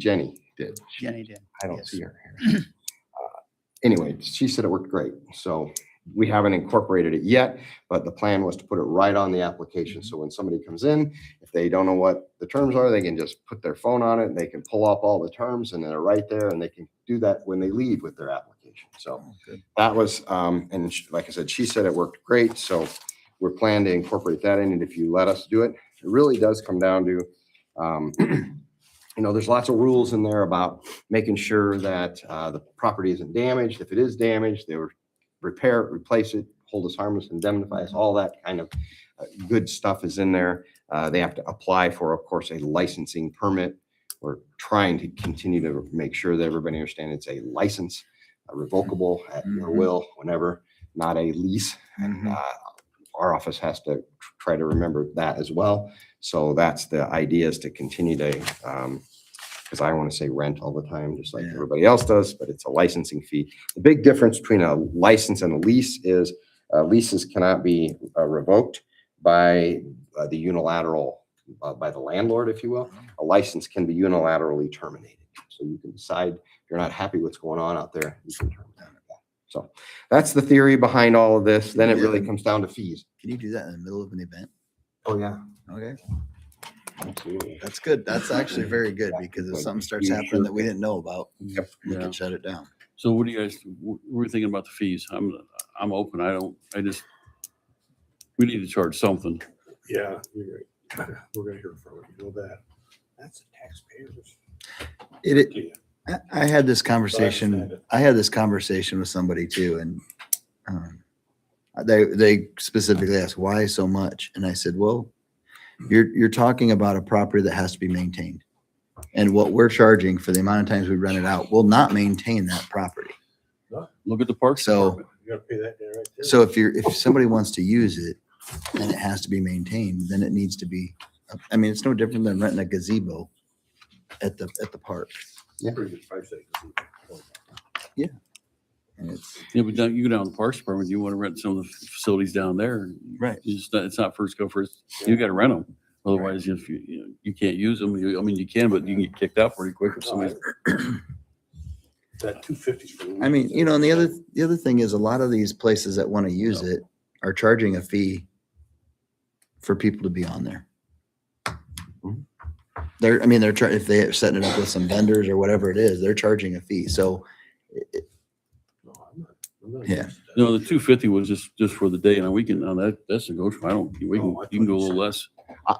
Jenny did. Jenny did. I don't Yes. see her here. Anyway, she said it worked great. So we haven't incorporated it yet, but the plan was to put it right on the application. So when somebody comes in, if they don't know what the terms are, they can just put their phone on it and they can pull up all the terms and they're right there and they can do that when they leave with their application. So that was, and like I said, she said it worked great. So we're planning to incorporate that in. And if you let us do it, it really does come down to, you know, there's lots of rules in there about making sure that the property isn't damaged. If it is damaged, they would repair it, replace it, hold us harmless, indemnify us, all that kind of good stuff is in there. They have to apply for, of course, a licensing permit. We're trying to continue to make sure that everybody understands it's a license, revocable at your will, whenever, not a lease. And our office has to try to remember that as well. So that's the idea, is to continue to, because I want to say rent all the time, just like everybody else does, but it's a licensing fee. The big difference between a license and a lease is leases cannot be revoked by the unilateral, by the landlord, if you will. A license can be unilaterally terminated. So you can decide if you're not happy with what's going on out there, you can terminate that. So that's the theory behind all of this. Then it really comes down to fees. Can you do that in the middle of an event? Oh, yeah. Okay, Absolutely. that's good. That's actually very good, because if something starts happening that we didn't know about, Yep. we can shut it down. So what do you guys, what were you thinking about the fees? I'm open. We need to charge something. Yeah, you're right. We're gonna hear from it. You know that. That's the taxpayers. I had this conversation. I had this conversation with somebody too, and they specifically asked why so much, and I said, well, you're talking about a property that has to be maintained, and what we're charging for the amount of times we rent it out will not maintain that property. Look at the parks. So, You gotta pay that there right there. so if somebody wants to use it and it has to be maintained, then it needs to be. I mean, it's no different than renting a gazebo at the park. Pretty good price tag. And it's Yeah, but you go down to the Parks Department, you want to rent some of the facilities down there. right. It's not first go first. You got to rent them. Otherwise, if you can't use them, I mean, you can, but you can get kicked out pretty quick if somebody's. That 250 for the I mean, you know, and the other thing is, a lot of these places that want to use it are charging a fee for people to be on there. If they're setting it up with some vendors or whatever it is, they're charging a fee. So, yeah. No, the 250 was just for the day, and we can, that's negotiable. You can go a little less.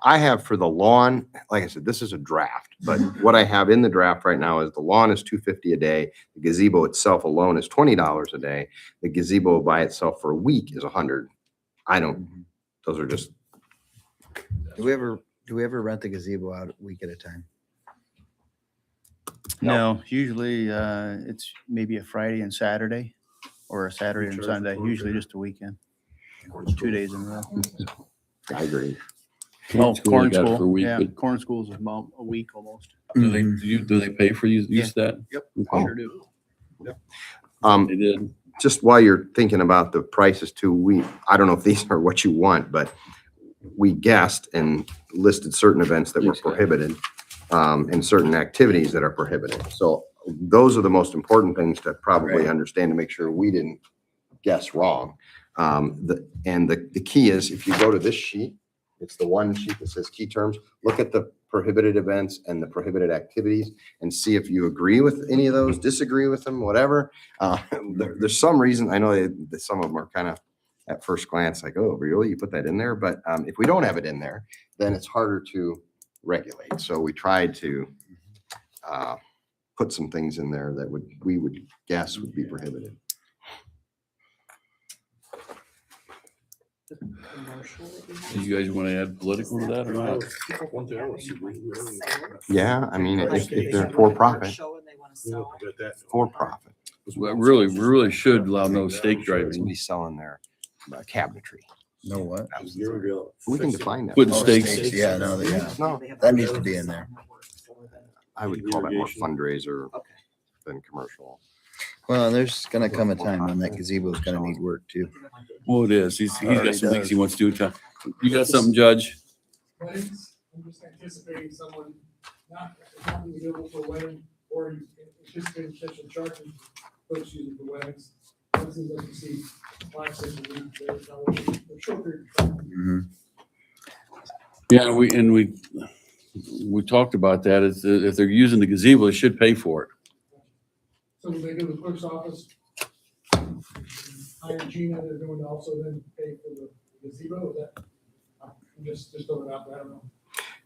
I have for the lawn, like I said, this is a draft, but what I have in the draft right now is the lawn is $250 a day. The gazebo itself alone is $20 a day. The gazebo by itself for a week is $100. Those are just. Do we ever rent the gazebo out a week at a time? No, usually it's maybe a Friday and Saturday, or a Saturday and Sunday, usually just a weekend. 2 days in a row. I agree. Oh, corn they got it for a school. week, Yeah, but corn school's about a week almost. do they pay for use that? Yep. Okay. Sure do. They did. Just while you're thinking about the prices too, I don't know if these are what you want, but we guessed and listed certain events that were prohibited, and certain activities that are prohibited. So those are the most important things to probably understand to make sure we didn't guess wrong. The key is, if you go to this sheet, it's the one sheet that says key terms. Look at the prohibited events and the prohibited activities and see if you agree with any of those, disagree with them, whatever. There's some reason, I know that some of them are kind of at first glance like, oh, really? You put that in there? But if we don't have it in there, then it's harder to regulate. So we tried to put some things in there that we would guess would be prohibited. Do you guys want to add political to that or not? One thing I want to see. Yeah, I mean, if they're for profit, for profit, We really should allow no stake should driving. be selling their cabinetry. No what? We can define that. Putting Oh, stakes. stakes. Yeah, no, No, that needs to be in there. I would call that more fundraiser than commercial. Well, there's gonna come a time when that gazebo is gonna need work too. Well, it is. He's Already got some things does. he wants to do. You got something, Judge? I'm just anticipating someone not available for a wedding, or you anticipate potential charging folks using for weddings. That seems like you see 5, 6 a week, there's no way, a short period of time. Mhm. Yeah, we talked about that. If they're using the gazebo, they should pay for it. So when they go to the clerk's office, hire Gina, they're going to also then pay for the gazebo, is that? I'm just throwing it out there, I don't know.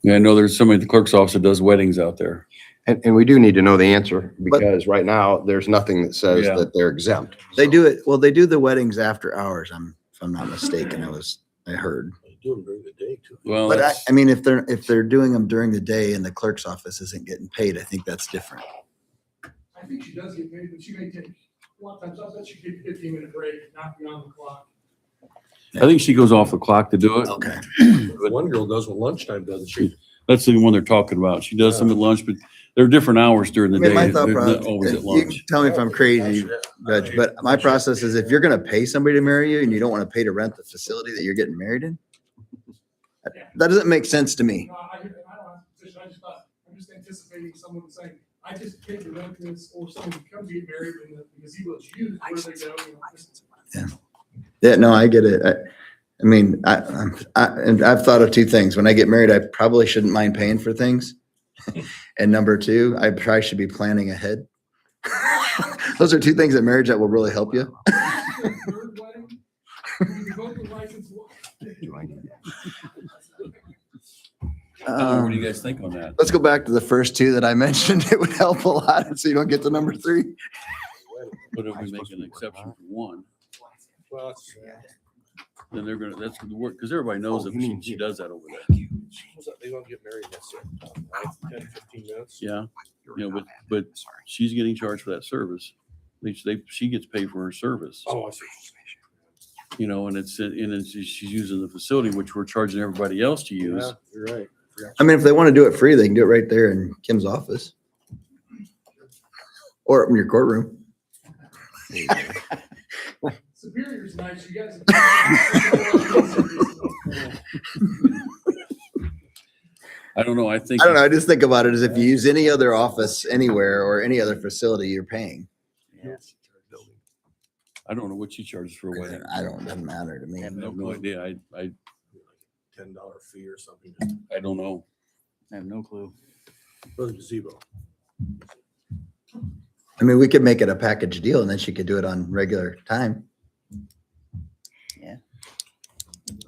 Yeah, I know there's somebody at the clerk's office that does weddings out there. And we do need to know the answer because right now there's nothing that says Yeah. that they're exempt. They do it, well, they do the weddings after hours, if I'm not mistaken, I heard. They do them during the day too. Well, But that's, I mean, if they're doing them during the day and the clerk's office isn't getting paid, I think that's different. I think she does get paid, but she may take, a lot of times, I bet she get a 15-minute break, not beyond the clock. I think she goes off the clock to do it. Okay. One girl does when lunchtime, doesn't she? That's the one they're talking about. She does some at lunch, but there are different hours during the I mean, day. my thought They're not process, always at you can lunch. tell me if I'm crazy, Judge, but my process is if you're gonna pay somebody to marry you and you don't want to pay to rent the facility that you're getting married in, that doesn't make sense to me. No, I don't have a position, I'm just anticipating someone saying, I just paid to rent this, or someone who comes get married and the gazebo is used, where they go, you know, just- Yeah, no, I get it. I mean, and I've thought of two things. When I get married, I probably shouldn't mind paying for things. And number two, I probably should be planning ahead. Those are two things in marriage that will really help you. Third wedding, you revoke the license. What do you guys think on that? Let's go back to the first two that I mentioned. It would help a lot so you don't get to number three. But if we make an exception for one, Well, then that's gonna work, because everybody knows that she does that over there. they gonna get married next year. 10, 15 minutes. Yeah, but she's getting charged for that service. She gets paid for her service, Oh, I see. and she's using the facility, which we're charging everybody else to use. Yeah, you're right. I mean, if they want to do it free, they can do it right there in Kim's office. Or in your courtroom. Superior's nice, you guys. I don't know, I think. I don't know. I just think about it as if you use any other office anywhere or any other facility, you're paying. I don't know what she charges for a wedding. I don't, it doesn't matter to me. I have no idea. I $10 fee or something I don't know. I have no clue. for the gazebo. I mean, we could make it a package deal and then she could do it on regular time.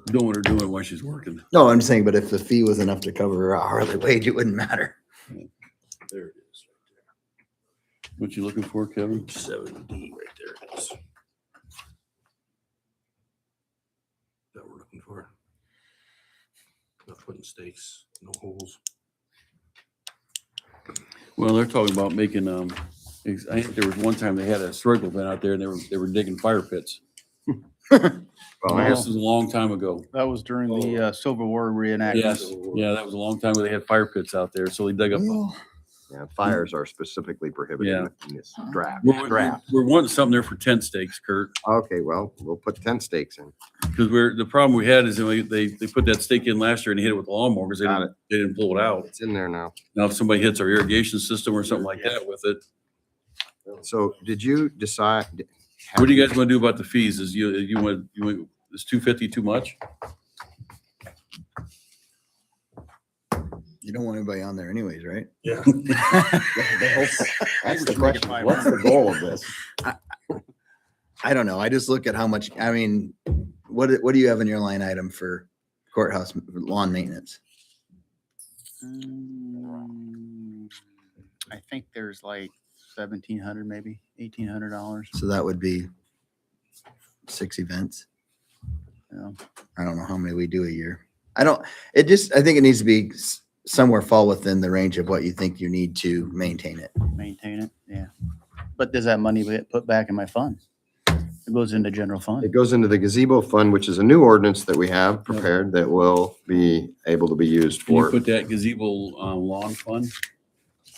Don't want her doing it while she's working. No, I'm saying, but if the fee was enough to cover her hourly wage, it wouldn't matter. There it is. What you looking for, Kevin? Right there. 7D right there it is. That we're looking for. Not putting stakes, no holes. Well, they're talking about making, I think there was one time they had a struggle event out there and they were digging fire pits. Well, This was a long time ago. That was during the Civil War reenactment. Yes, yeah, that was a long time ago. They had fire pits out there, so they dug up. yeah, fires are specifically prohibited Yeah. in this draft. We're wanting something there for tent stakes, Kurt, Okay, well, we'll put tent stakes in. because the problem we had is they put that stake in last year and hit it with the lawnmower because Got they didn't pull it out. It's in there now. Now, if somebody hits our irrigation system or something like that with it, So did you decide? what do you guys want to do about the fees? Is you want, is $250 too much? You don't want anybody on there anyways, right? Yeah. That's the question. What's the goal of this? I don't know. I just look at how much, I mean, what do you have in your line item for courthouse lawn maintenance? I think there's like $1,700, maybe $1,800. So that would be 6 events. Yeah. I don't know how many we do a year. I think it needs to be somewhere fall within the range of what you think you need to maintain it. Maintain it, yeah. But does that money get put back in my fund? It goes into general fund. It goes into the gazebo fund, which is a new ordinance that we have prepared that will be able to be used Can you for, put that gazebo lawn fund?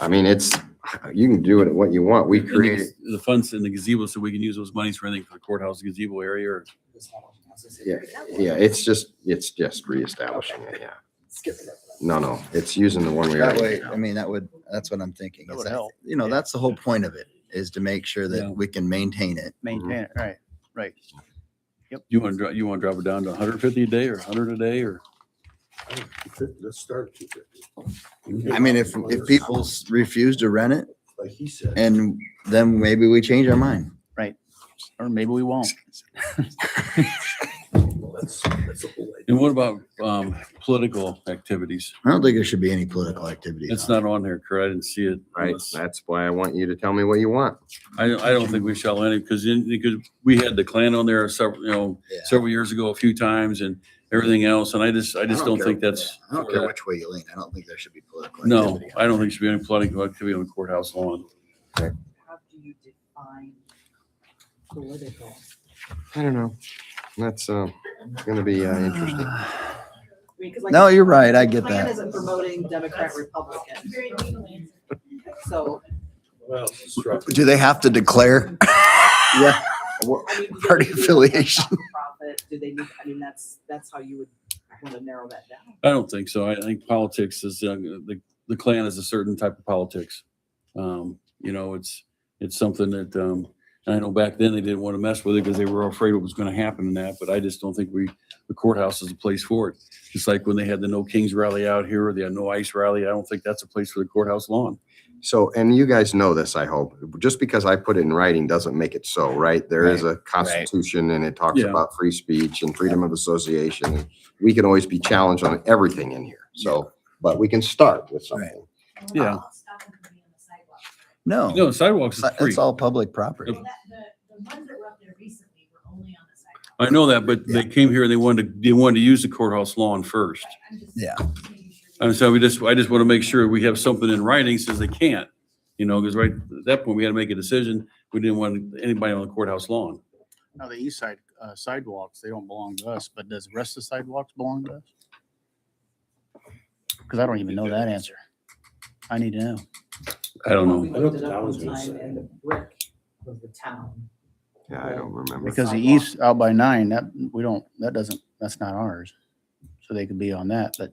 I mean, you can do it what you want. We created, The funds in the gazebo so we can use those monies for anything for the courthouse gazebo area or. yeah, it's just reestablishing it, yeah. No, it's using the one we That already. way, I mean, that's what I'm thinking. That is would that, help. You know, that's the whole point of it, is to make sure Yeah. that we can maintain it. Maintain it, right, right. You want to, drop it down to 150 a day or 100 a day or? Let's start at 250. I mean, if people refuse to rent it, Like he said. and then maybe we change our mind. Or maybe we won't. Well, that's a whole idea. And what about political activities? I don't think there should be any political activity. It's not on there, correct? I didn't see it. Right, that's why I want you to tell me what you want. I don't think we shall any, because we had the Klan on there several, Yeah. several years ago, a few times and everything else. And I just don't think that's. I don't care which way you lean. I don't think there should be political No, activity. I don't think there should be any political activity on the courthouse lawn. How do you define political? I don't know. That's gonna be interesting. I mean, 'cause like, No, you're right. I the get plan that. isn't promoting Democrat, Republican. So, Well, it's rough. Do they have to declare? Yeah. I mean, do they Party need to be affiliation. nonprofit? Do they need, I mean, that's how you would want to narrow that down. I don't think so. I think politics is, the Klan is a certain type of politics. It's something that, I know back then they didn't want to mess with it because they were afraid what was going to happen in that, but I just don't think the courthouse is a place for it. Just like when they had the No Kings rally out here, or they had No Ice rally, I don't think that's a place for the courthouse lawn. So, and you guys know this, I hope. Just because I put it in writing doesn't make it so, right? There is a constitution and it talks Yeah. about free speech and freedom of association. And we can always be challenged on everything in here. So, but we can start with something. Yeah. No, No, sidewalks is free. it's all public property. The ones that were up there recently were only on the sidewalk. I know that, but they came here and they wanted to use the courthouse lawn first. I'm just Yeah. making sure. And so I just want to make sure we have something in writing says they can't, because right at that point we had to make a decision. We didn't want anybody on the courthouse lawn. Now, the east side sidewalks, they don't belong to us, but does the rest of the sidewalks belong to us? Because I don't even know that answer. I need to know. I don't We know. looked it the up one town's gonna time say. and the brick was the town. Yeah, I don't remember. Because the east out by 9, that's not ours. So they could be on that, but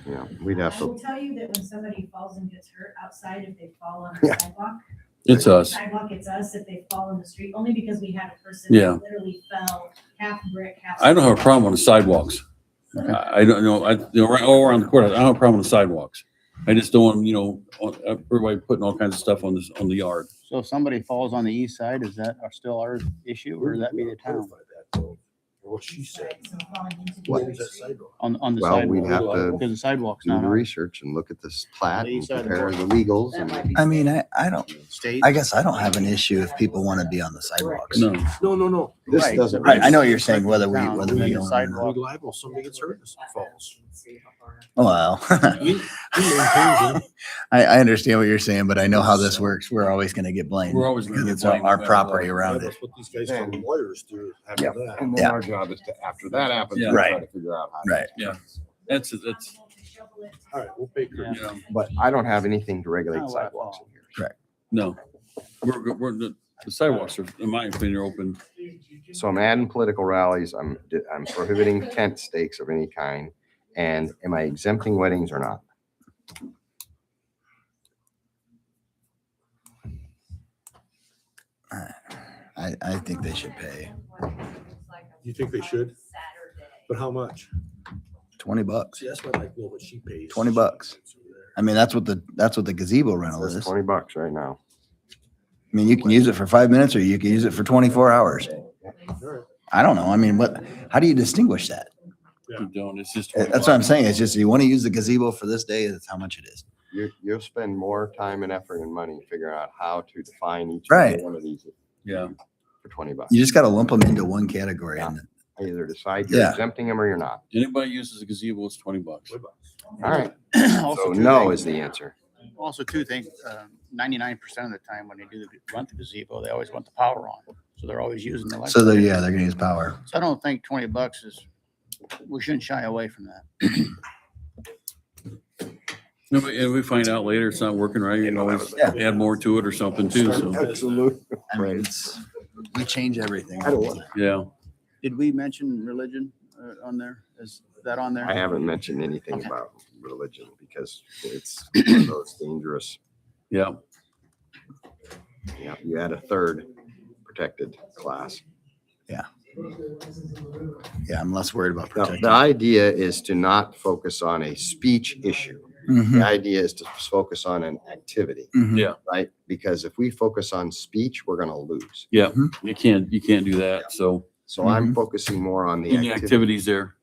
Yeah, we'd have I will to, tell you that when somebody falls and gets hurt outside, if they fall on Yeah. the sidewalk. It's us. Sidewalk, it's us. If they fall in the street, only because we had a person Yeah. that literally fell half brick, half. I don't have a problem on the sidewalks. I don't know, right all around the courthouse, I don't have a problem with the sidewalks. I just don't want, everybody putting all kinds of stuff on the yard. so if somebody falls on the east side, is that still our issue or would that be the town? Clarify that, though, or what she said. So falling into the What is that street. sidewalk? On the well, we'd have sidewalk? to Because the sidewalk's do not the ours. research and look at this plat The and east side of the compare the border. legals. That might And be. I mean, I don't, State. I guess I don't have an issue if people want to be on the sidewalks. No, No. this Right. doesn't. I know what you're saying, whether we Town, don't. then the or not. sidewalk. We liable, somebody gets hurt, and falls. See how far. Well, He maintains it. I understand what you're saying, but I know how this works. We're always going to get blamed. we're always going to Because get it's blamed. our no matter property what. around it. That's what these guys from lawyers do after Yeah. that. And then Yeah. our job is to, after that happens, Yeah. we try Right. to figure out how. to- Right. Yeah, that's, Possible to shovel it. All right, we'll pay Kurt. Yeah. But I don't have anything to regulate Oh, wow. sidewalks in here. no. The sidewalks are, in my opinion, are open. So I'm adding political rallies. I'm prohibiting tent stakes of any kind. And am I exempting weddings or not? I think they should pay You think they should? But how much? $20. See, that's what I like, what she pays. $20. I mean, that's what the gazebo rental It's is. $20 right now. I mean, you can use it for 5 minutes or you can use it for 24 hours. All right. I don't know. I mean, how do you distinguish that? You don't, it's just. That's what I'm saying. It's just, you want to use the gazebo for this day, that's how much it is. You'll spend more time and effort and money figuring out how to define each Right. one of these Yeah, for $20. You just got to lump them into one category. And Either decide you're Yeah. exempting them or you're not. anybody uses a gazebo, it's $20. All right. Also, So two no things- is the answer. Also, two things, 99% of the time when they rent the gazebo, they always want the power on. So they're always using the electric. so they're going to use power. So I don't think $20 is, we shouldn't shy away from that. And we find out later it's not working right, you can always Yeah. add more to it or something too, so, Absolutely. I mean, we change everything. I don't want yeah. Did we mention religion on there? Is that on there? I haven't mentioned anything Okay. about religion because it's one of those dangerous. Yeah. Yeah, you add a third protected class. Yeah, I'm less worried about Now, protecting. the idea is to not focus on a speech issue. Mhm, The idea is to focus on an activity, mhm. Yeah. right? Because if we focus on speech, we're going to lose. Yeah. Mhm. You can't do that. So So I'm Mhm. focusing more on the in the activity. activities there.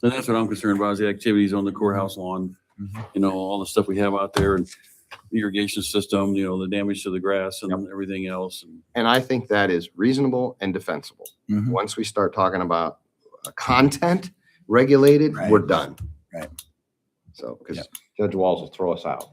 And that's what I'm concerned about is the activities on the courthouse lawn. Mhm. You know, all the stuff we have out there and the irrigation system, you know, the damage to the grass and everything else. And And I think that is reasonable and defensible. Mhm. Once we start talking about content regulated, Right. we're done. Right. So, because Yep. Judge Walls will throw us out.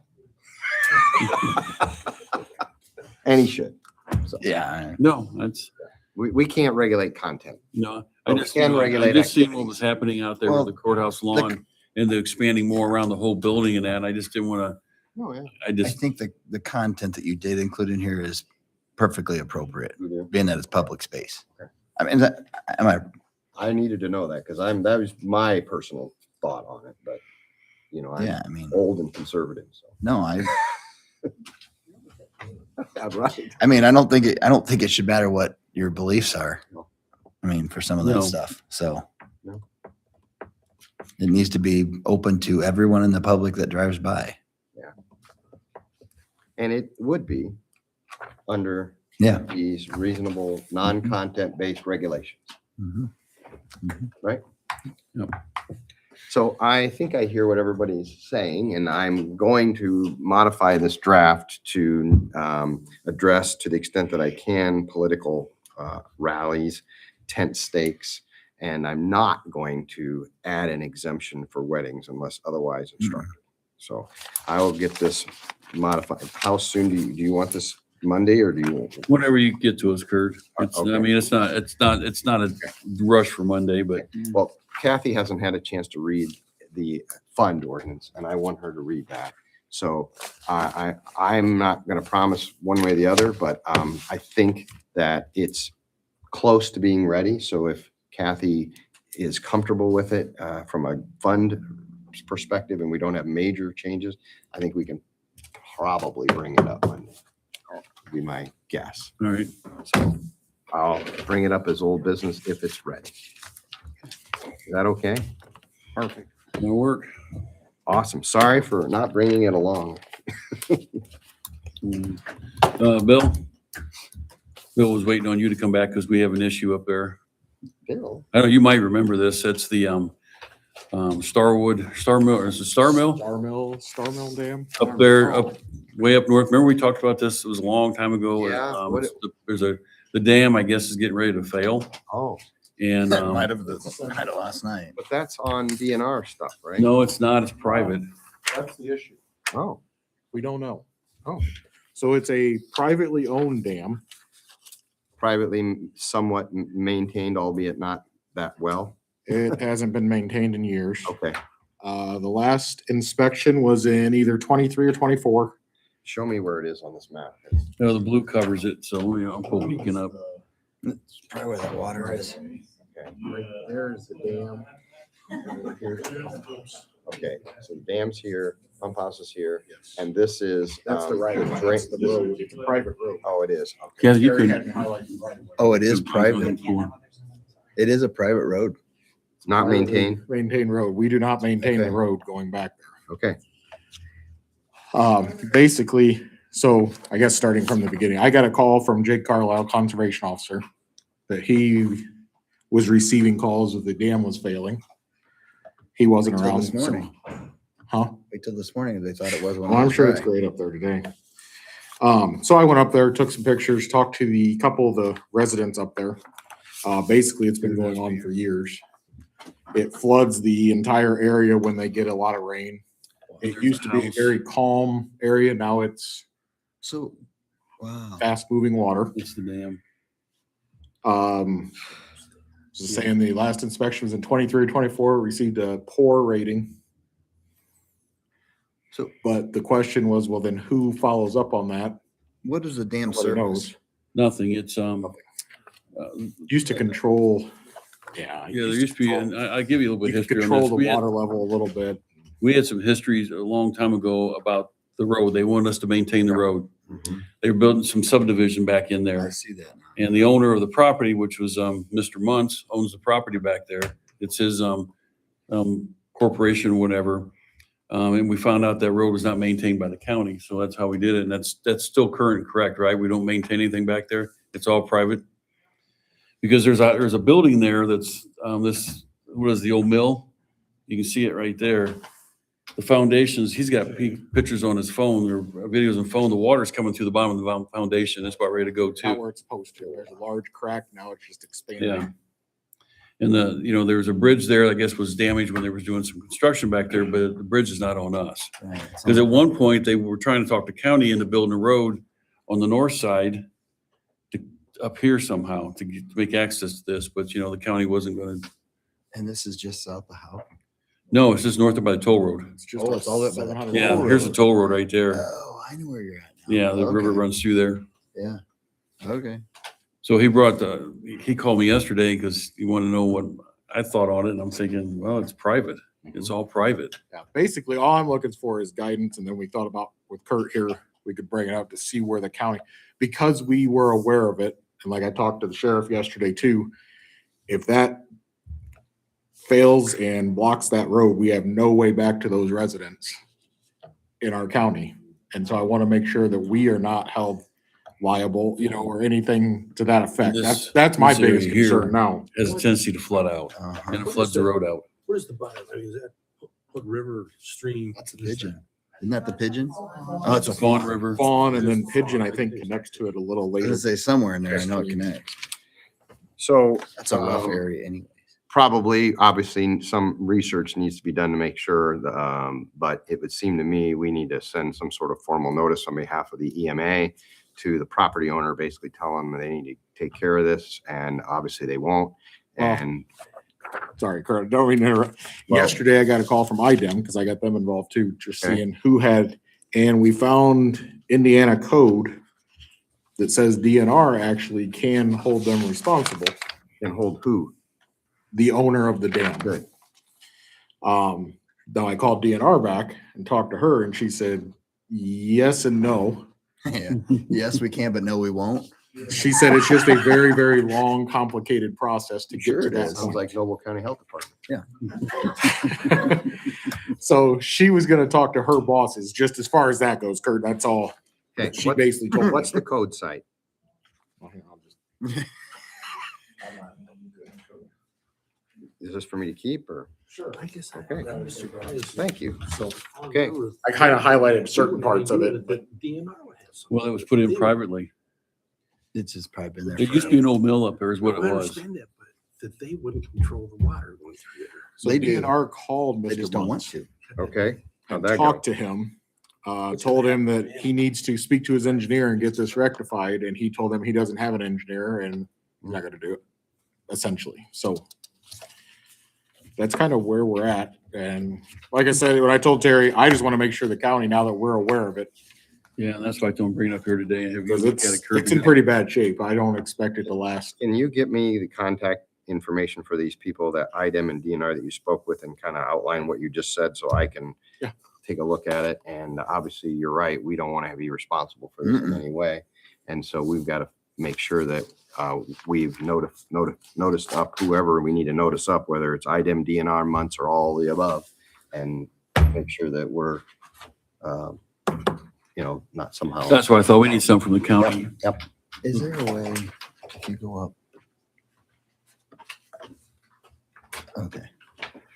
And he should. So Yeah. no, that's, we can't regulate content. no, But we can I regulate just seen what activities. was happening out there Well, with the courthouse lawn and the expanding more around the whole building and that. I just didn't want to, Oh, yeah. I I just, think the content that you did include in here is perfectly appropriate, We do. being that it's public space. Okay. I mean, am I, I needed to know that because that was my personal thought on it, but you know, I'm yeah, I mean, old and conservative, so. no, Right. I mean, I don't think it should matter what your beliefs are. No. I mean, for some of that No. stuff. So No. it needs to be open to everyone in the public that drives by. And it would be under Yeah. these reasonable, non-content based regulations. Mhm. Right? Yep. So I think I hear what everybody's saying, and I'm going to modify this draft to address, to the extent that I can, political rallies, tent stakes, and I'm not going to add an exemption for weddings unless otherwise instructed. So I will get this modified. How soon do you want this Monday, or do you want? whenever you get to us, Kurt. It's, Okay. I mean, it's not a rush for Monday, but Well, Kathy hasn't had a chance to read the fund ordinance, and I want her to read that. So I'm not going to promise one way or the other, but I think that it's close to being ready. So if Kathy is comfortable with it from a fund perspective, and we don't have major changes, I think we can probably bring it up Monday. Would be my guess. all right. So I'll bring it up as old business if it's ready. Is that okay? Perfect. It'll work. Awesome. Sorry for not bringing it along. Bill was waiting on you to come back because we have an issue up there. Bill? I know you might remember this. It's the Star Mill, or is it Star Mill? Star Mill Dam. Up there, way up north. Remember we talked about this? It was a long time ago. Yeah, what The dam, I guess, is getting ready to fail. Oh, And, Might have had it last night. but that's on DNR stuff, right? no, it's not. It's private. That's the issue. Oh, We don't know. Oh. So it's a privately owned dam. privately somewhat maintained, albeit not that well. It hasn't been maintained in years. Okay. The last inspection was in either 23 or 24. Show me where it is on this map. No, the blue covers it. So I'm peeking up. It's probably where that water is. Okay. Right there's the dam. Here's the pump house. Okay, so the dam's here, pump house is here, and this is. That's the right, drain- that's the road. It's a private road. Oh, it is. Okay. Yeah, you Gary could. had me highlight the right of way. Oh, it is private. It is a private road. It's not maintained. Maintained road. We do not maintain the Okay. road going back there. Okay. Basically, so I guess starting from the beginning, I got a call from Jake Carlisle, conservation officer, that he was receiving calls that the dam was failing. He wasn't Wait till around. this so- morning. Huh? Wait till this morning. They thought it was. when Well, it I'm was sure it's dry. great up there today. So I went up there, took some pictures, talked to the couple of the residents up there. Basically, it's been going on for years. It floods the entire area when they get a lot of rain. It There's used a to be a house. very calm area. Now it's So, wow. fast moving water. It's the dam. So saying the last inspection was in 23 or 24, received a poor rating. So But the question was, well, then who follows up on that? what is the dam Nobody service? knows. Nothing. It's, Used to control, yeah. yeah, there used to be, and I'll give you a little You bit of could history on control this. the We had, water level a little bit. we had some histories a long time ago about the road. They wanted us to maintain the road. They were building some subdivision back in I there. see that now. And the owner of the property, which was Mr. Muntz, owns the property back there. It's his corporation, whatever. And we found out that road was not maintained by the county, so that's how we did it. And that's still current and correct, right? We don't maintain anything back there. It's all private. Because there's a building there that's what is the old mill? You can see it right there. The foundations, he's got pictures on his phone or videos on phone. The water's coming through the bottom of the foundation. It's about ready to go Not too. where it's supposed to. There's a large crack. Now it's just expanding. Yeah. And there was a bridge there, I guess was damaged when they were doing some construction back there, but the bridge is not on us. Right. Because at one point, they were trying to talk the county into building a road on the north side to up here somehow to make access to this, but the county wasn't going to. And this is just south of Howe. No, it's just north of by the toll road. It's just Oh, it's all up by the 700 Yeah, road. here's the toll road right there. Oh, I know where you're at now. Yeah, the river Okay. runs through there. Yeah. Okay. So he called me yesterday because he wanted to know what I thought on it. And I'm thinking, well, it's private. It's all private. Yeah, basically, all I'm looking for is guidance, and then we thought about with Kurt here, we could bring it up to see where the county, because we were aware of it, and like I talked to the sheriff yesterday too, if that fails and blocks that road, we have no way back to those residents in our county. And so I want to make sure that we are not held liable, or anything to that effect. This- That's my this area biggest here- concern now. Has a tendency to flood out Uh-huh. and it floods the road out. What is the bottom? I mean, is that what river, stream? That's a pigeon. Isn't that the pigeon? Oh, It's a Fawn River. Fawn and then Pigeon, I think, connects to it a little I was later. gonna say somewhere in there, I know it connects. So That's a rough area anyways. probably, obviously, some research needs to be done to make sure, but it would seem to me we need to send some sort of formal notice on behalf of the EMA to the property owner, basically tell them they need to take care of this, and obviously they won't. Well, And Sorry, Kurt, don't mean to interrupt. Well- Yesterday, I got a call from IDEM because I got them involved too, just Okay. seeing who had, and we found Indiana code that says DNR actually can hold them responsible, and hold who? the owner of the dam. Good. Then I called DNR back and talked to her, and she said, yes and no. Yeah. Yes, we can, but no, we won't. She said it's just a very, very long, complicated process to get Sure to it that is. Sounds point. like Noble County Health Department. So she was gonna talk to her bosses, just as far as that goes, Kurt, that's all. Okay, She basically told me. what's the code site? Is this for me to keep or? Sure. I guess. Okay. I was surprised. Thank you. So. Okay. I kind of highlighted certain parts of it, but DNR would have some. Well, it was put in privately. It's just probably been there. There used to be an old mill up there is what it I was. understand that, but that they wouldn't control the water going through there. so They do. DNR called They just Mr. don't want Muntz to. Okay, how'd and that go? talked to him, told him that he needs to speak to his engineer and get this rectified, and he told him he doesn't have an engineer and he's not gonna do it, essentially. So that's kind of where we're at. And like I said, when I told Terry, I just want to make sure the county, now that we're aware of it, Yeah, and that's why I don't bring it up here today and have you because look at it. it's in pretty bad shape. I don't expect it to last. Can you get me the contact information for these people, that IDEM and DNR that you spoke with, and kind of outline what you just said so I can Yeah. take a look at it? And obviously, you're right, we don't want to be responsible for this in any way. And so we've got to make sure that we've noticed up whoever we need to notice up, whether it's IDEM, DNR, Muntz, or all the above, and make sure that we're, not somehow. That's why I thought we need some from the county. Yep. Is there a way, if you go up? Okay,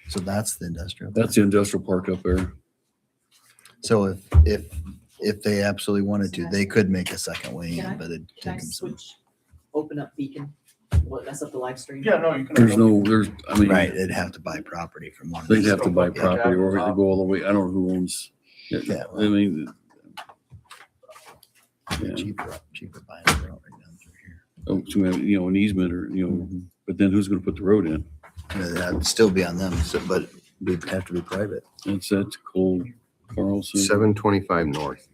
so that's the industrial. That's the industrial park up there. So if they absolutely wanted to, they could make a second way in, but it'd Can I take them some. switch, open up Beacon? Will it mess up the live stream? no, you Right, they'd have to buy property from one. of They'd these. have to buy Yeah. property or they go all the way. I don't know who owns. Yeah, I well, mean, it'd be cheaper buying it right down through here. to have, an easement or, but then who's going to put the road in? That'd still be on them, so, but it'd have to be private. That's Cole Carlson. 725 north.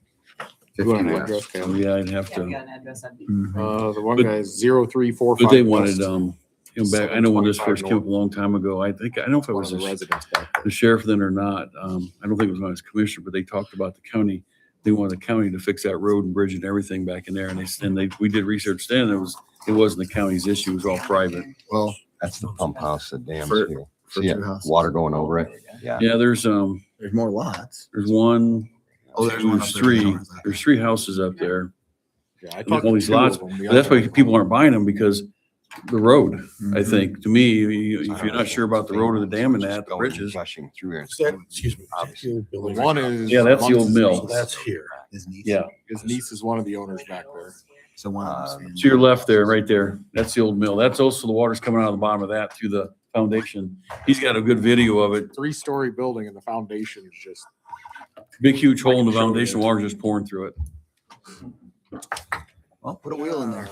You want 50 an west. address, Oh, Cam? yeah, I'd have Yeah, we to, got an address on Beacon. Mhm. The one But- guy is 0345. but they wanted, Back, I know when this 725 first came up a long time ago, I don't know if it One was of the residents back there. the sheriff then or not. I don't think it was when I was commissioner, but they talked about the county. They wanted the county to fix that road and bridge and everything back in there. We did research then. It wasn't the county's issue. It was all private. Well, That's the pump house that dams For- here. for See it? two houses. Water going over it. Yeah. Yeah, there's more lots. one, Oh, there's one up there's there. three, there's three houses up there. Yeah, I With talked all to these 2 of lots, them. The But that's other why people aren't buying them because the road, I Mhm. think, to me, if you're not sure about the road or the dam and that, the Going bridges. Gushing through it. Is that, excuse me, Obviously. the building? One is. Yeah, that's the old Lutz's mill. So niece. that's here. His niece. Yeah, His niece is one of the owners back there. So one of them's to your left there, right there, that's the old mill. That's also the water's coming out of the bottom of that through the foundation. He's got a good video of it. 3-story building and the foundation is just, Big, huge hole in the foundation, water just pouring through it. well, put a wheel in there.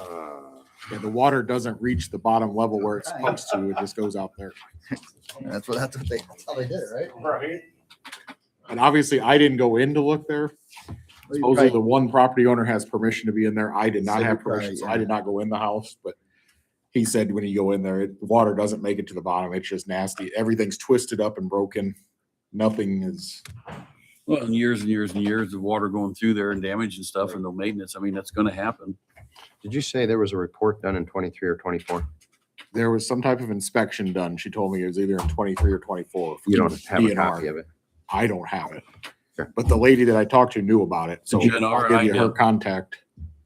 yeah, the water doesn't reach the bottom level where it's supposed to. It just goes out there. That's how they did it, right? Right. And obviously I didn't go in to look there. Supposedly the one property owner has permission to be in there. I did So not you have probably- permission, so I did not go in the house, but he said when you go in there, the water doesn't make it to the bottom. It's just nasty. Everything's twisted up and broken. Nothing is, Well, and years and years and years of water going through there and damage and stuff and no maintenance. I mean, that's gonna happen. Did you say there was a report done in 23 or 24? there was some type of inspection done. She told me it was either in 23 or 24. You don't have a DNR. copy of it? I don't have it. Sure. But the lady that I talked to knew about it. So DNR, I'll give you I her know. contact.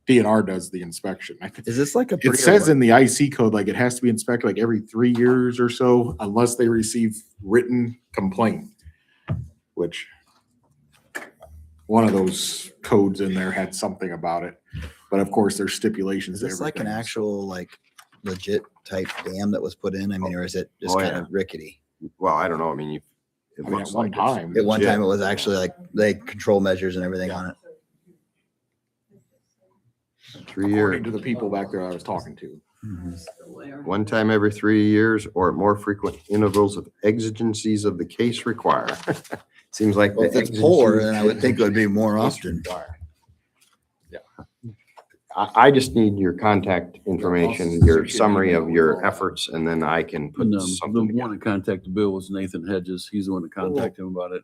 DNR does the inspection. Is this like a? It says in the IC code, like it has to be inspected like every 3 years or so, unless they receive written complaint. Which one of those codes in there had something about it. But of course, there's stipulations. Is to this like an everything. actual, like, legit type dam that was put in? I mean, or is it just Oh, kind yeah. of rickety? Well, I don't know. I mean, it I mean, looks at one like it's- time. At one Yeah. time, it was actually like, they control measures and everything on it. 3 year, According to the people back there I was talking to. one time every 3 years or at more frequent intervals of exigencies of the case require. Seems like. Well, the if it's poor, exigencies then I would think it would be more case often. require. Yeah. I just need your contact information, your summary of your efforts, and then I can put And, the something one together. that contacted Bill was Nathan Hedges. He's the one that contacted him about it.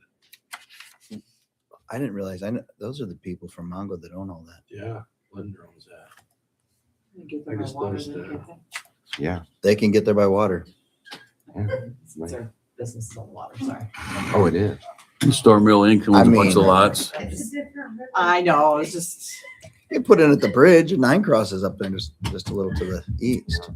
I didn't realize, I know, those are the people from Mongo that own all that. Yeah, Linder owns that. Give I them guess our water, those, then get them. Yeah. They can get there by water. Since our business is on water, sorry. Oh, it is. Star Mill Inc. owns a bunch mean, of lots. It's a different river. I know, it's just, You put in at the bridge, and Nine Cross is up there just a little to the east.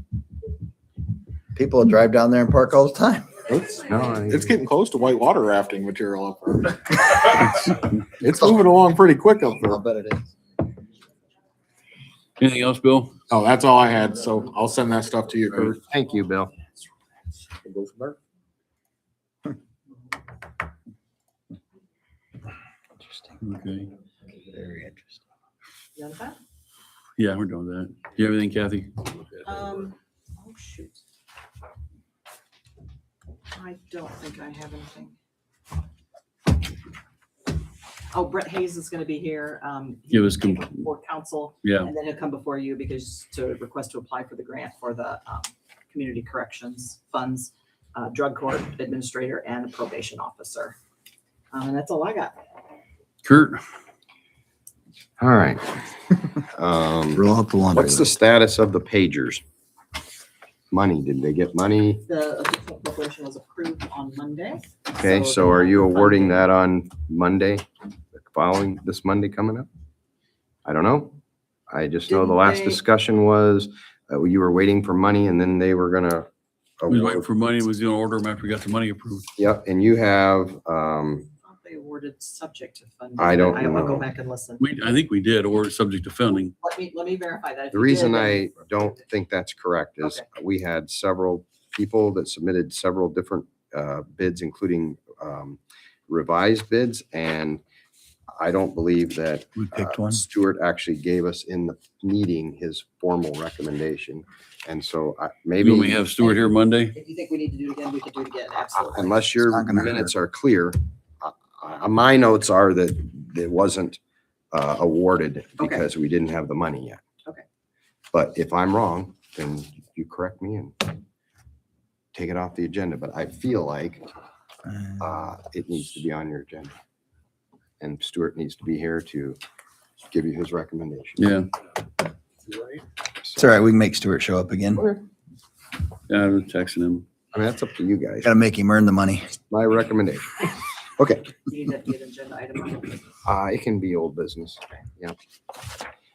People drive down there and park all the time. It's getting close to whitewater rafting material up there. It's moving along pretty quick up I'll there. bet it is. Anything else, Bill? Oh, that's all I had. So I'll send that stuff to you, Kurt. Thank you, Bill. We'll go from there. Interesting. Okay. Very interesting. you know that? Yeah, we're doing that. You have anything, Kathy? Oh, shoot. I don't think I have anything. Oh, Brett Hayes is gonna be here. Give us he'll come before council, Yeah, and then he'll come before you because to request to apply for the grant for the community corrections funds, drug court administrator and probation officer. And that's all I got. Kurt, All right. Roll out the laundry. What's the status of the pagers? Money, did they get money? The official appropriation was approved on Monday. Okay, so are you awarding that on Monday, following this Monday coming up? I don't know. I just know the Didn't last they- discussion was, you were waiting for money and then they were gonna. we was waiting for money, was gonna order them after we got the money approved. Yep, and you have, I thought they awarded subject to funding. I don't I'll know. go back and listen. I think we did, or subject to funding. Let me verify that. If the you reason did, I then- don't think that's correct is Okay. we had several people that submitted several different bids, including revised bids, and I don't believe that We picked one. Stuart actually gave us in the meeting his formal recommendation. And so Maybe we maybe, have Stuart here Monday. If you think we need to do it again, we could do it again, absolutely. unless your It's not gonna minutes are clear, my notes are that it wasn't awarded because we didn't have the money yet. Okay. But if I'm wrong, then you correct me and take it off the agenda, but I feel like it needs to be on your agenda. And Stuart needs to be here to give you his recommendation. Yeah, It's all right. We can make Stuart show up again. yeah, I was texting him. I mean, that's up to you guys. Gotta make him earn the money. My recommendation. Okay, You need to get an agenda item. it can be old business. Yeah.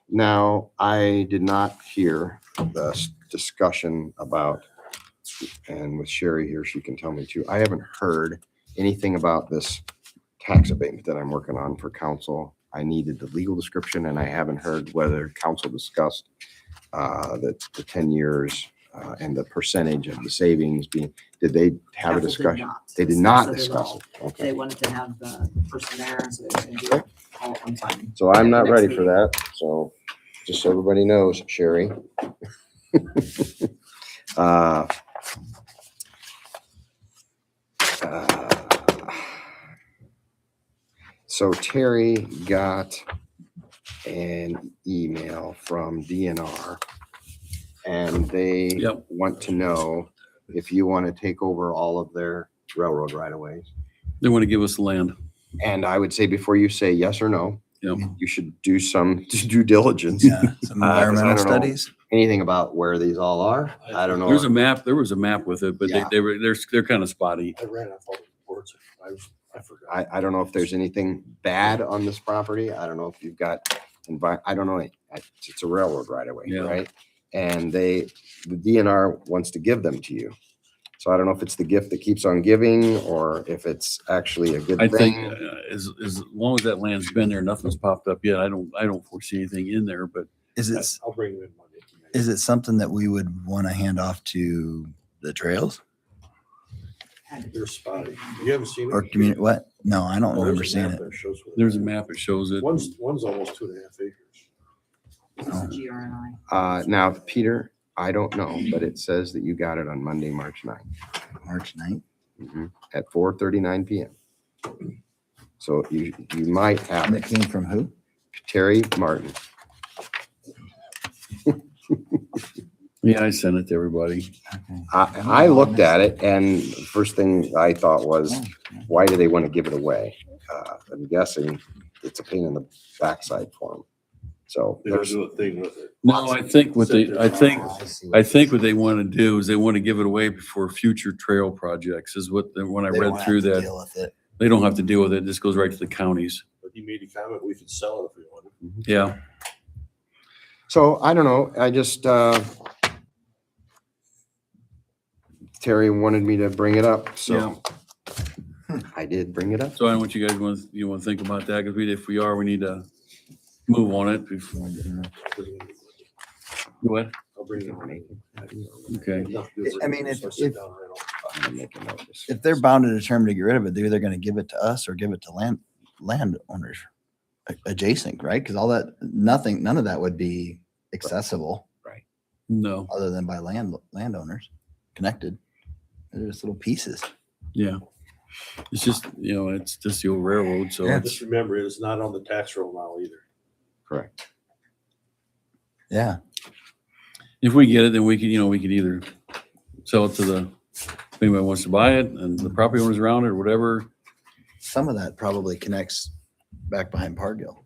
Now, I did not hear the discussion about, and with Sherry here, she can tell me too. I haven't heard anything about this tax abatement that I'm working on for council. I needed the legal description, and I haven't heard whether council discussed the 10 years and the percentage of the savings being, did they have a Council did discussion? not They did not discuss it at discuss all. it. Okay. They wanted to have the person there, so they were gonna do it all at one time. So I'm not Next ready for meeting. that. So just so everybody knows, Sherry. Uh, So Terry got an email from DNR and they Yep. want to know if you want to take over all of their railroad right of ways. They want to give us the land. And I would say before you say yes or no, Yep. you should do some due diligence. Yeah, some 'cause I environmental don't know. studies. Anything about where these all are? I don't know. There's a map, there was a map with it, but Yeah. they're kind of spotty. I ran off all the reports. I forgot. I don't know if there's anything bad on this property. I don't know if you've got, I don't know. It's a railroad right away, Yeah. right? And the DNR wants to give them to you. So I don't know if it's the gift that keeps on giving or if it's actually a good I think thing. as long as that land's been there, nothing's popped up yet. I don't foresee anything in there, but Is it, I'll bring you in Monday. is it something that we would want to hand off to the trails They're spotty. You haven't seen it? or community? What? No, I don't Oh, remember there's a seeing map it. there, shows where there's a they're at. map that shows it. One's almost 2.5 acres. This Oh. is GRNI. Now, Peter, I don't know, but it says that you got it on Monday, March 9th. March 9th. At 4:39 PM. So you might have And it. it came from who? Terry Martin. Yeah, I sent it to everybody. Okay. I looked at it and the first thing I thought was, Oh, why do they want to give it away? I'm guessing it's a pain in the backside for them. So They're gonna there's, do a thing with it. No, I think what I see I think what they want to do is they want to give it away for future trail projects is what, when I They don't read have through to that, deal with it. they don't have to deal with it. This goes right to the counties. But he made a comment, we could sell it if we wanted. Yeah. so I don't know. I just, Terry wanted me to bring it up, so I did bring it up. So I don't know what you guys want to think about that, because if we are, we need to move on it. What? I'll bring you Monday. Okay. I mean, if- Sit down right off. I'm gonna make a note of this. If they're bound and determined to get rid of it, they're either going to give it to us or give it to landowners adjacent, right? Because all that, none of that would be accessible No. other than by landowners connected. They're just little pieces. Yeah. It's just, it's just the old railroad, so Yeah. Just remember, it's not on the tax roll now either. Correct. Yeah. if we get it, then we could either sell it to if anybody wants to buy it and the property owners around it or whatever. Some of that probably connects back behind Pargill,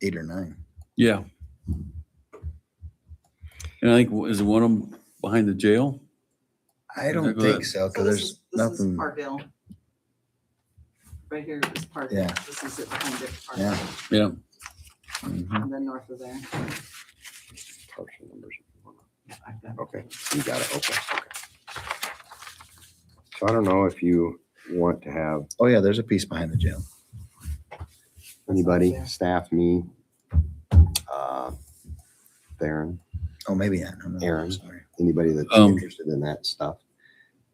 8 or 9. Yeah. And I think, is it one of them behind the jail? I don't Go think ahead. so, because This there's is nothing. Parkville. Right here is Parkville. Yeah. This is it behind it. Parkville. Yeah. Yeah. Mhm. And then north of there. Partial numbers. Yeah, I've got it. Okay, you got it. Okay. So I don't know if you want to have Oh, yeah, there's a piece behind the jail. anybody, staff, me, Theron, Oh, maybe I don't know. Aaron. Sorry. anybody that's Um, interested in that stuff,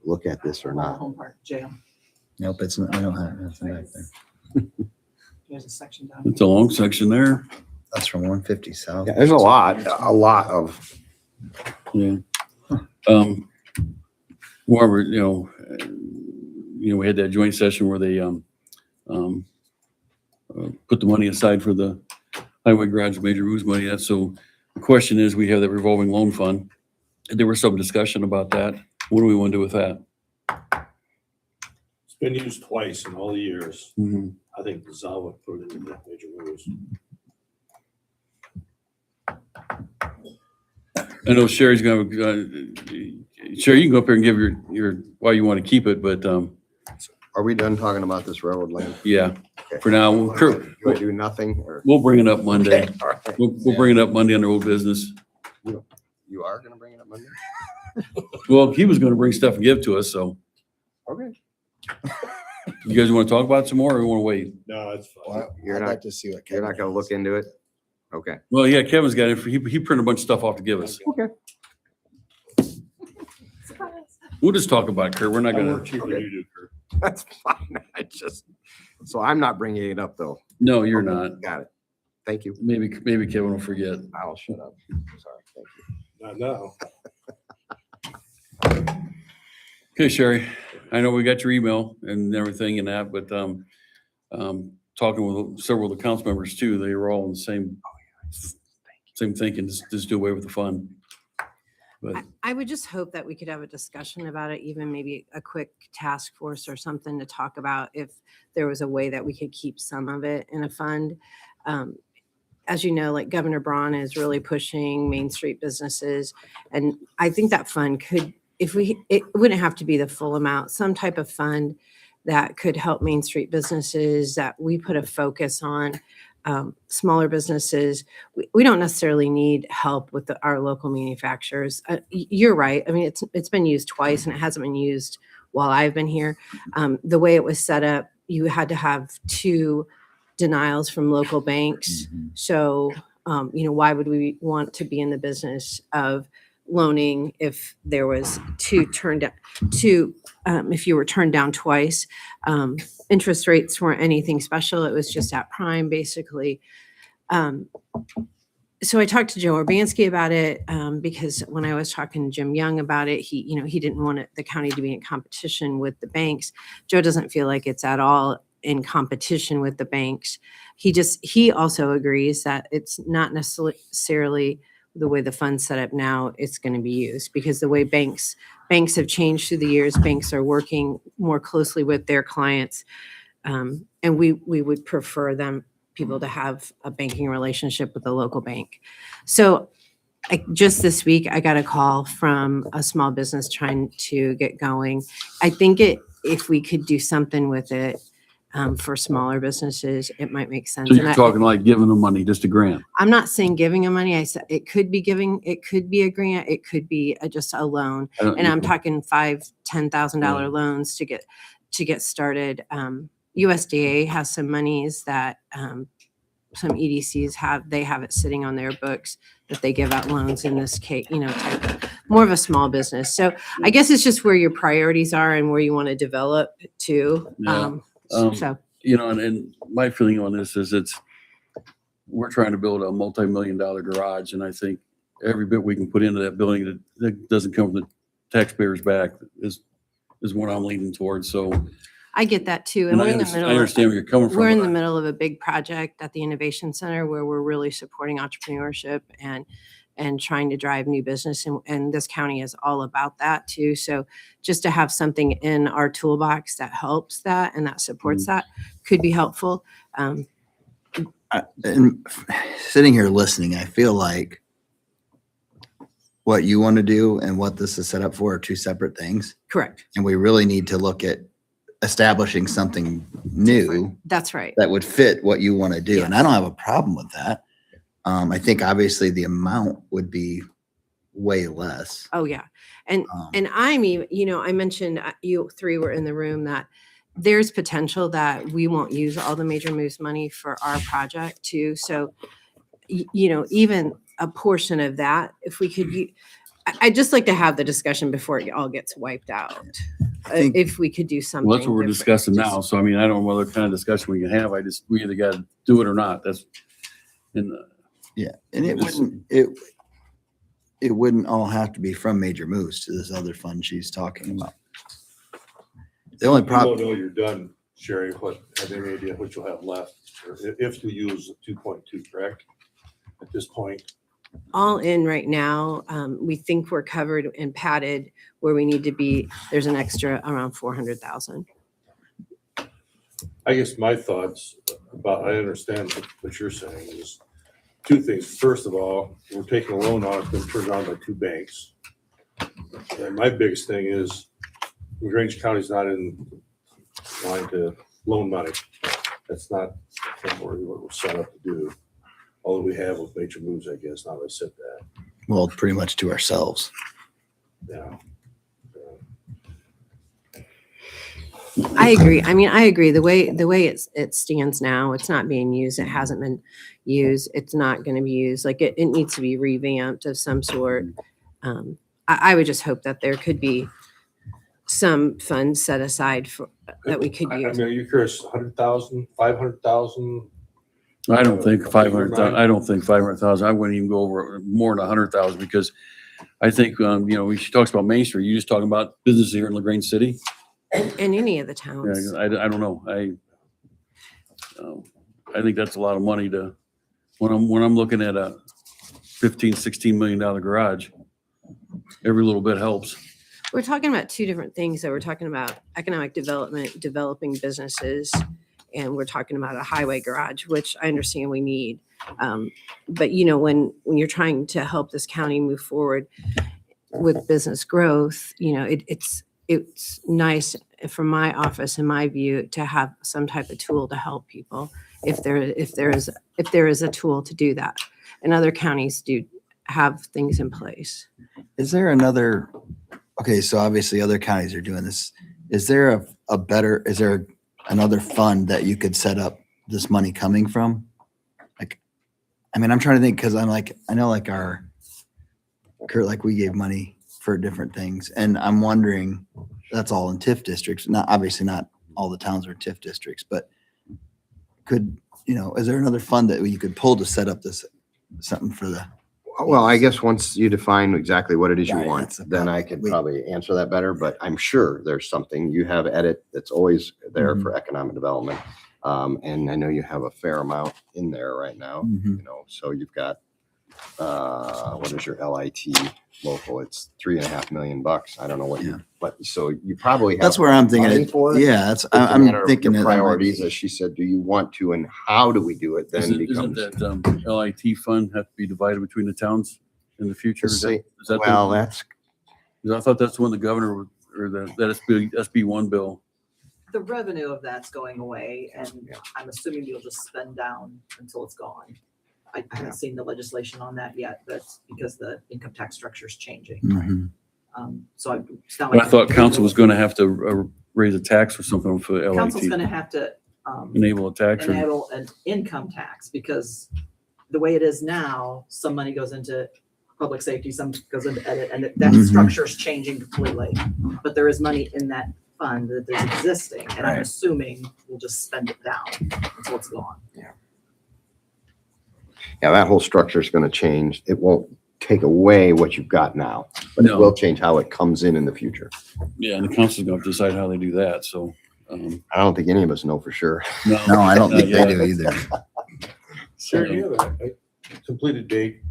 look at this or not. Home Park Jail. Nope, it's not. I don't have nothing back there. There's a section down. It's a long section there. That's from 150 south. Yeah, there's a lot of, Yeah. However, we had that joint session where they put the money aside for the highway garage major roofs money. That's so the question is, we have that revolving loan fund. There was some discussion about that. What do we want to do with that? It's been used twice in all the years. Mhm. I think dissolve it, put it in the major moves. I know Sherry's gonna, Sherry, you can go up here and give your, why you want to keep it, but, Are we done talking about this railroad land? yeah, Okay. for now, Do I do nothing or? we'll bring it up Monday. Okay, all right. We'll bring it up Monday under old business. You are gonna bring it up Monday? Well, he was gonna bring stuff and give to us, so Okay. you guys want to talk about it some more or you want to wait? No, it's fine. Well, You're I'd not- like to see what. You're not gonna look into it? Okay. Well, yeah, Kevin's got it. He printed a bunch of stuff off to give us. Okay. We'll just talk about it, Kurt. We're not I gonna, work cheaper than you do, Kurt. That's fine. So I'm not bringing it up though. no, you're Okay, not. Got it. Thank you. Maybe Kevin will forget. I'll shut up. Sorry. Thank you. Not now. Okay, Sherry, I know we got your email and everything and that, but, talking with several of the council members too, they were all in the same thinking, just do away with the fund. But I would just hope that we could have a discussion about it, even maybe a quick task force or something to talk about if there was a way that we could keep some of it in a fund. As you know, like Governor Braun is really pushing Main Street businesses. And I think that fund could, it wouldn't have to be the full amount, some type of fund that could help Main Street businesses, that we put a focus on smaller businesses. We don't necessarily need help with our local manufacturers. You're right. I mean, it's been used twice and it hasn't been used while I've been here. The way it was set up, you had to have 2 denials from local banks. So, why would we want to be in the business of loaning if there was 2 turned down, if you were turned down twice? Interest rates weren't anything special. It was just at prime, basically. So I talked to Joe Urbanski about it because when I was talking to Jim Young about it, he didn't want the county to be in competition with the banks. Joe doesn't feel like it's at all in competition with the banks. He also agrees that it's not necessarily the way the fund's set up now, it's going to be used, because the way banks have changed through the years, banks are working more closely with their clients. And we would prefer people to have a banking relationship with the local bank. So just this week, I got a call from a small business trying to get going. I think if we could do something with it for smaller businesses, it might make sense. so And you're talking like giving them money, just a grant. I'm not saying giving them money. I said it could be a grant, it could be just a loan. And I'm talking $5,000-$10,000 loans to get started. USDA has some monies that some EDCs have. They have it sitting on their books that they give out loans in this case, type of more of a small business. So I guess it's just where your priorities are and where you want to develop to. Yeah. So And my feeling on this is we're trying to build a multi-million-dollar garage, and I think every bit we can put into that building that doesn't come from the taxpayers' back is what I'm leaning towards. So, I get that too. And and we're I in the middle. understand where you're coming from. We're in but the middle of a big project at the Innovation Center where we're really supporting entrepreneurship and trying to drive new business. And this county is all about that too. So just to have something in our toolbox that helps that and that supports that could be helpful. And sitting here listening, I feel like what you want to do and what this is set up for are 2 separate things. Correct. And we really need to look at establishing something new That's right. that would fit what you want to do. And I Yes. don't have a problem with that. I think obviously the amount would be way less. Oh, yeah. And Um, I'm even, I mentioned you 3 were in the room that there's potential that we won't use all the major moves money for our project too. So, even a portion of that, if we could, I'd just like to have the discussion before it all gets wiped out. I think- If we could do something. Well, that's what we're different. discussing Just- now. So, I mean, I don't know what other kind of discussion we can have. We either got to do it or not. Yeah, and it wouldn't all have to be from major moves to this other fund she's talking about. The only You problem, won't know you're done, Sherry, have any idea what you'll have left, or if you use 2.2, correct? At this point, all in right now, we think we're covered and padded where we need to be. There's an extra around 400,000. I guess my thoughts about, I understand what you're saying is two things. First of all, we're taking a loan out, it's been turned down by two banks. And my biggest thing is LaGrange County's not in line to loan money. That's not what we're set up to do. Although we have with major moves, I guess, now that I said that, Well, pretty much to ourselves. yeah. I agree. I mean, I agree. The way it stands now, it's not being used. It hasn't been used. It's not going to be used. Like it needs to be revamped of some sort. I would just hope that there could be some funds set aside for that we could I use. mean, are you curious, 100,000, 500,000? I don't think 500,000, I don't think 500,000. I wouldn't even go over more than 100,000 because I think, when she talks about Main Street, you just talking about business here in LaGrange City? In any of the Yeah, towns. I don't know. I think that's a lot of money to, when I'm looking at a $15-16 million garage, every little bit helps. We're talking about two different things. So we're talking about economic development, developing businesses, and we're talking about a highway garage, which I understand we need. But when you're trying to help this county move forward with business growth, it's nice from my office, in my view, to have some type of tool to help people if there is a tool to do that. And other counties do have things in place. Is there another, okay, so obviously other counties are doing this. Is there is there another fund that you could set up this money coming from? I'm trying to think, because I know we gave money for different things. And I'm wondering, that's all in TIF districts. Obviously not all the towns are TIF districts, but is there another fund that you could pull to set up something for the? Well, I guess once you define exactly what it is you Right, want, that's the then I problem. could probably answer that better, but I'm sure there's something you have edit that's always there for economic development. And I know you have a fair amount in there right now, Mhm. so you've got, what is your LIT local? It's $3.5 million. I don't know what so you probably have. That's where I'm money thinking. for it. Yeah, It's a matter I'm of thinking your that that might priorities, be- as she said, do you want to, and how do we do it? Then Isn't becomes. that LIT fund have to be divided between the towns in the future? Is that Well, that's, I thought that's when the governor or the SB1 bill. The revenue of that's going away, and I'm assuming you'll just spend down until it's gone. I haven't seen the legislation on that yet, but because the income tax structure is changing. Mhm. So it's not But like. I thought council was going to have to raise a tax or something for Council's LIT, gonna have to, enable a tax. Or enable an income tax, because the way it is now, some money goes into public safety, some goes into edit, and that Mhm. structure is changing completely. But there is money in that fund that is existing, and I'm Right. assuming we'll just spend it down until it's gone. yeah, that whole structure is going to change. It won't take away what you've got now, but it No. will change how it comes in the future. Yeah, and the council's going to decide how they do that. So, I don't think any of us know for sure. No, I don't think they Yeah. do either. Sarah, do you have a completed date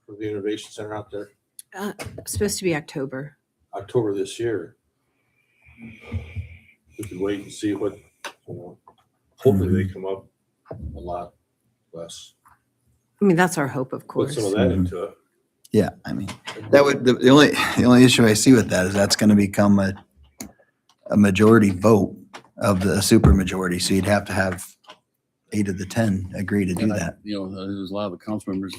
for the Innovation Center out there? It's supposed to be October. October this year. We could wait and see what, hopefully they come up a lot less. I mean, that's our hope, of Put course. some of that into it. Yeah, that would, the only issue I see with that is that's gonna become a majority vote of the super majority, so you'd have to have 8 of the 10 agree to do and that. there's a lot of the council members,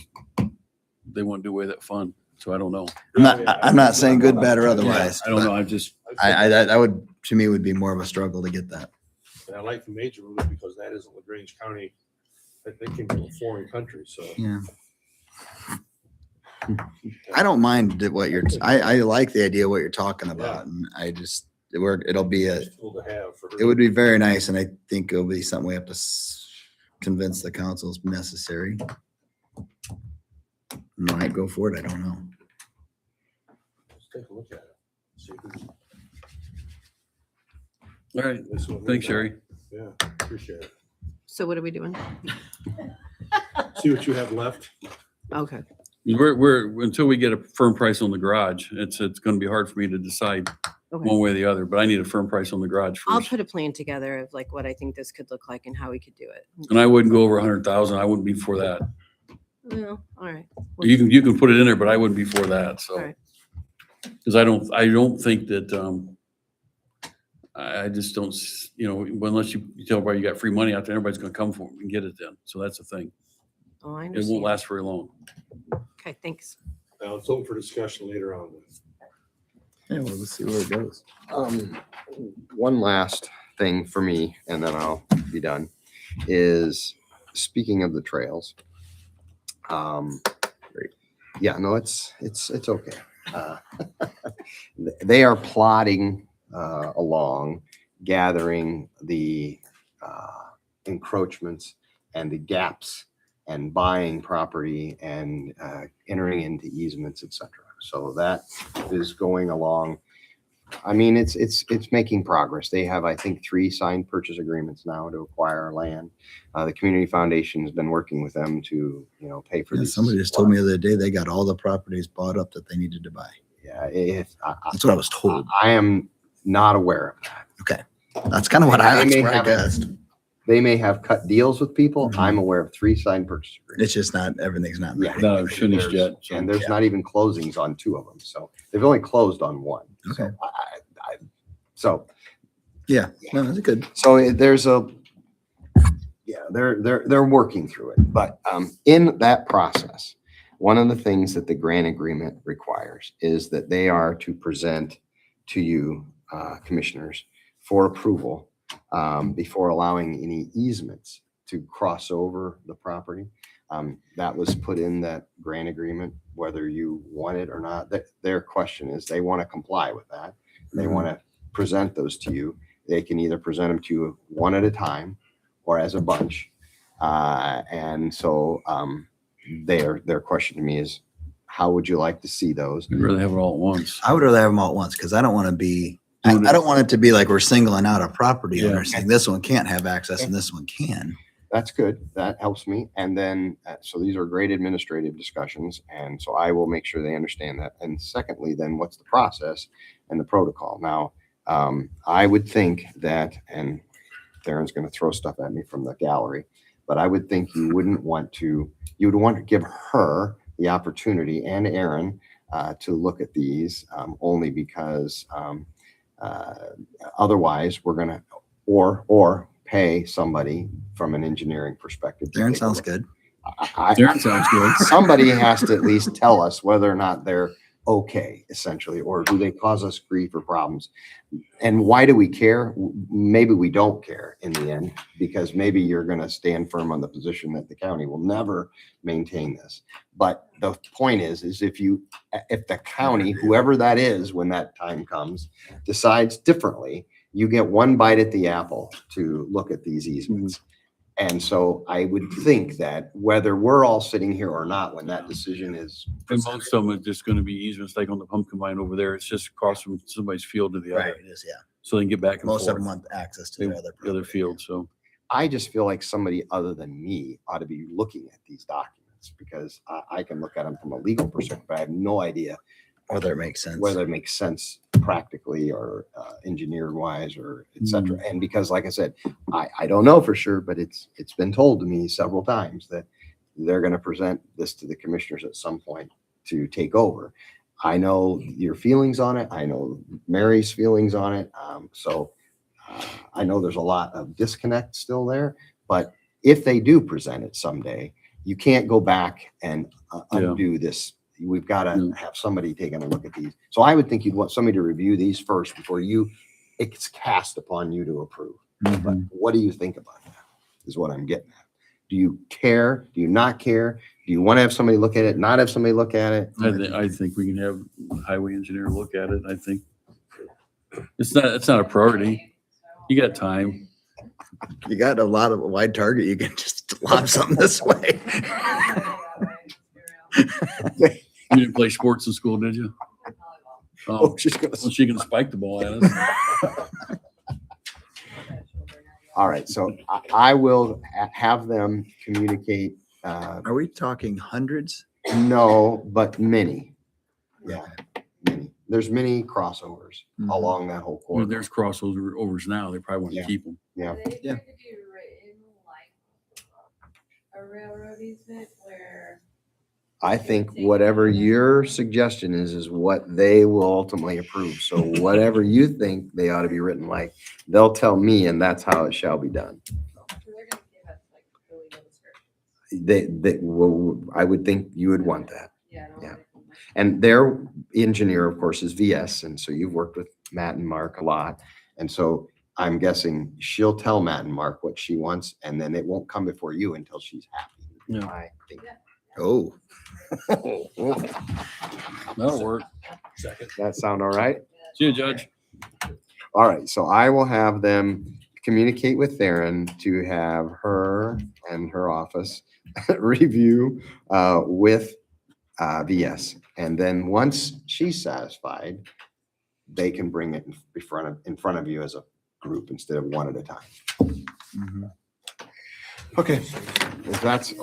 they want to do away with that fund. So I don't know. I'm not saying good, bad, or otherwise. I don't know. I just, That would, to me, would be more of a struggle to get that. And I like the major moves because that isn't LaGrange County. They came from a foreign country, so. Yeah. I don't mind I like the idea of what you're talking about, and it'll be It's cool to have for her. it would be very nice, and I think it'll be something we have to convince the council is necessary. Might go for it, I don't know. Let's take a look at it. See who's- all right. this one. Thanks, Sherry. Yeah, appreciate it. So what are we doing? See what you have left. Okay. Until we get a firm price on the garage, it's gonna be hard for me to decide Okay. one way or the other, but I need a firm price on the garage I'll first. put a plan together of like what I think this could look like and how we could do it. And I wouldn't go over 100,000. I wouldn't be for that. Well, all right. You can put it in there, but I wouldn't be for that, so. All right. Cause I don't think that, I just don't, unless you tell everybody you got free money out there, everybody's gonna come for it and get it then. So that's the thing. Oh, I It understand. won't last very long. Okay, thanks. Now, it's open for discussion later on. Yeah, well, let's see where it goes. One last thing for me, and then I'll be done, is speaking of the trails. Yeah, no, it's okay. They are plodding along, gathering the encroachments and the gaps and buying property and entering into easements, etc. So that is going along. I mean, it's making progress. They have, I think, 3 signed purchase agreements now to acquire land. The community foundation has been working with them to, pay for Yeah, these. somebody just told me the other day they got all the properties bought up that they needed to buy. Yeah, That's what I was told. I am not aware of that. Okay. That's kind of what They may I have- guessed. They may have cut deals with people. Mhm. I'm aware of 3 signed purchase agreements. It's just not, everything's not Yeah. ready. No, finished yet. so. And there's Yeah. not even closings on 2 of them. So they've only closed on 1. Okay. So Yeah, no, that's good. So there's they're working through it. But in that process, one of the things that the grant agreement requires is that they are to present to you, commissioners, for approval before allowing any easements to cross over the property. That was put in that grant agreement, whether you want it or not. Their question is they want to comply with that. They want to present those to you. They can either present them to you one at a time or as a bunch. And so their question to me is, how would you like to see those? I'd rather have it all at once. I would rather have them all at once because I don't want to be, I don't want it to be like we're singling out a property owner saying this one can't have access and this one can. That's good. That helps me. And then, so these are great administrative discussions. And so I will make sure they understand that. And secondly, then what's the process and the protocol? Now, I would think that, and Darren's going to throw stuff at me from the gallery, but I would think you would want to give her the opportunity and Aaron to look at these only because otherwise we're going to, or pay somebody from an engineering perspective. to Darren take a sounds look. good. Darren sounds good. Somebody has to at least tell us whether or not they're okay, essentially, or do they cause us grief or problems? And why do we care? Maybe we don't care in the end, because maybe you're going to stand firm on the position that the county will never maintain this. But the point is if the county, whoever that is, when that time comes, decides differently, you get one bite at the apple to look at these easements. And so I would think that whether we're all sitting here or not, when that decision is, And most of them are just gonna be easements, like on the pump combine over there. It's just across from somebody's field to the Right, other. it is, yeah. So they can get back and Most of them forth. want access to their other. The other property, field, so. I just feel like somebody other than me ought to be looking at these documents, because I can look at them from a legal perspective, but I have no idea Whether it makes sense. whether it makes sense practically or engineer wise or et cetera. And because, like I said, I don't know for sure, but it's been told to me several times that they're going to present this to the commissioners at some point to take over. I know your feelings on it. I know Mary's feelings on it. So I know there's a lot of disconnect still there, but if they do present it someday, you can't go back and undo this. We've got to have somebody taking a look at these. So I would think you'd want somebody to review these first before it's cast upon you to approve. But what do you think about that is what I'm getting at. Do you care? Do you not care? Do you want to have somebody look at it, not have somebody look at it? I think we can have a highway engineer look at it. I think it's not a priority. You got time. You got a lot of wide target. You can just lob something this way. You didn't play sports in school, did you? Oh, Oh, she's gonna. well, she can spike the ball at us. All right, so I will have them communicate. Are we talking hundreds No, but many. Yeah. Many. There's many crossovers Mhm. along that whole Well, corridor. there's crossovers now. They probably want to Yeah. keep them. Yeah. They Yeah. tried to do written like a railroad easement where I think whatever your suggestion is what they will ultimately approve. So whatever you think they ought to be written like, they'll tell me and that's how it shall be done. they're gonna give us like really no description. I would think you would want that. Yeah. I don't Yeah. like- And their engineer, of course, is VS. And so you've worked with Matt and Mark a lot. And so I'm guessing she'll tell Matt and Mark what she wants, and then it won't come before you until she's happy. Yeah. I think. Oh, That'll work. Second. That sound all right? See you, Judge. All right, so I will have them communicate with Theron to have her and her office review with VS. And then once she's satisfied, they can bring it in front of you as a group instead of one at a time. mhm. Okay, if that's,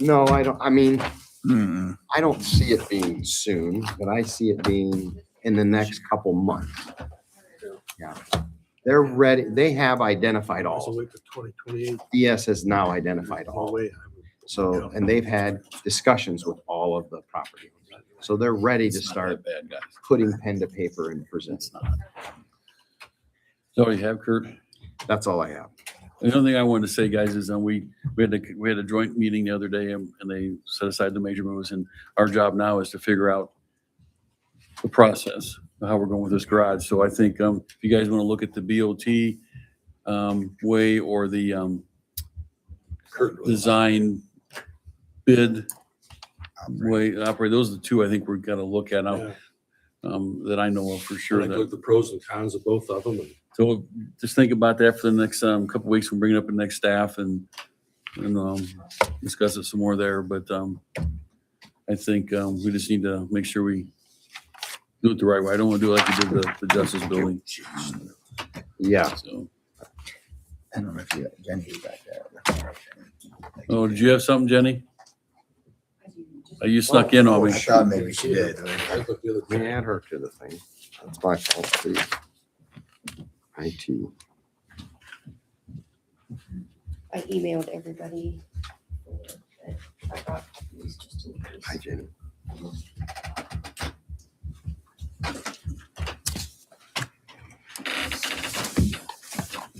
no, I mean, Mm-mm. I don't see it being soon, but I see it being in the next couple months. Yeah, they're ready. They have identified Also all. wait for 2028. DS has now identified No all. way. So, and they've had discussions with all of the property owners. So they're ready to It's not start that bad, guys. putting pen to paper and present. It's not. So you have, Kurt? That's all I have. The only thing I wanted to say, guys, is we had a joint meeting the other day and they set aside the major moves, and our job now is to figure out the process, of how we're going with this garage. So I think if you guys want to look at the BOT way or the design bid way operate, those are the two I think we've got to look at now, Yeah. that I know of for sure. Like that- look at the pros and cons of both of them. And So just think about that for the next couple weeks. We'll bring it up in the next staff and discuss it some more there. But I think we just need to make sure we do it the right way. I don't want to do it like we did the Justice Building. Yeah. So, I don't know if you got Jenny's back there. oh, did you have something, Jenny? You snuck in on I me. thought maybe she did. I looked the other Let me day. add her to the thing. That's my fault, please. IT. I emailed everybody. I got confused just in case. Hi, Jenny.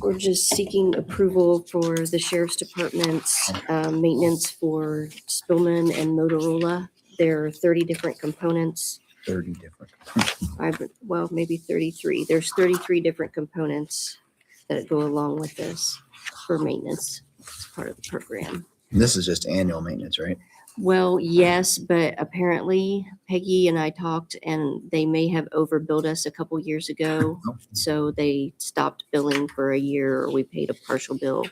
We're just seeking approval for the sheriff's department's maintenance for Spillman and Motorola. There are 30 different components. 30 different. Well, maybe 33. There's 33 different components that go along with this for maintenance. It's part of the program. This is just annual maintenance, right? Well, yes, but apparently Peggy and I talked and they may have overbilled us a couple years ago. Oh. So they stopped billing for a year, or we paid a partial bill.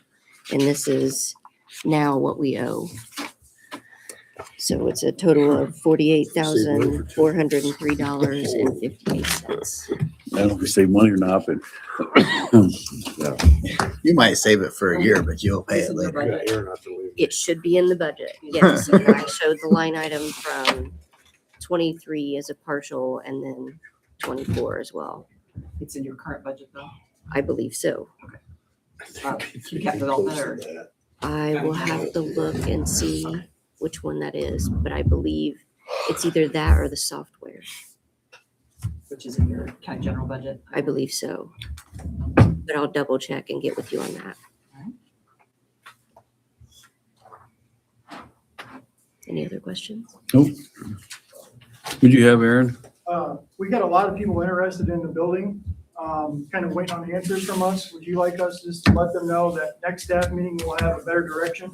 And this is now what we owe. So it's a total of $48,403.58. I don't know if we save money or not, but You might save it for a year, but you'll pay It's it in your later. I got Aaron out the way. It should be in the budget. Yes, and I showed the line item from 23 as a partial and then 24 as well. It's in your current budget though. I believe so. Capital development or I will have to look and see which one that is, but I believe it's either that or the software. which is in your county general budget. I believe so. But I'll double check and get with you on that. Any other questions? nope. Would you have, Aaron? We got a lot of people interested in the building, kind of waiting on answers from us. Would you like us just to let them know that next staff meeting we'll have a better direction?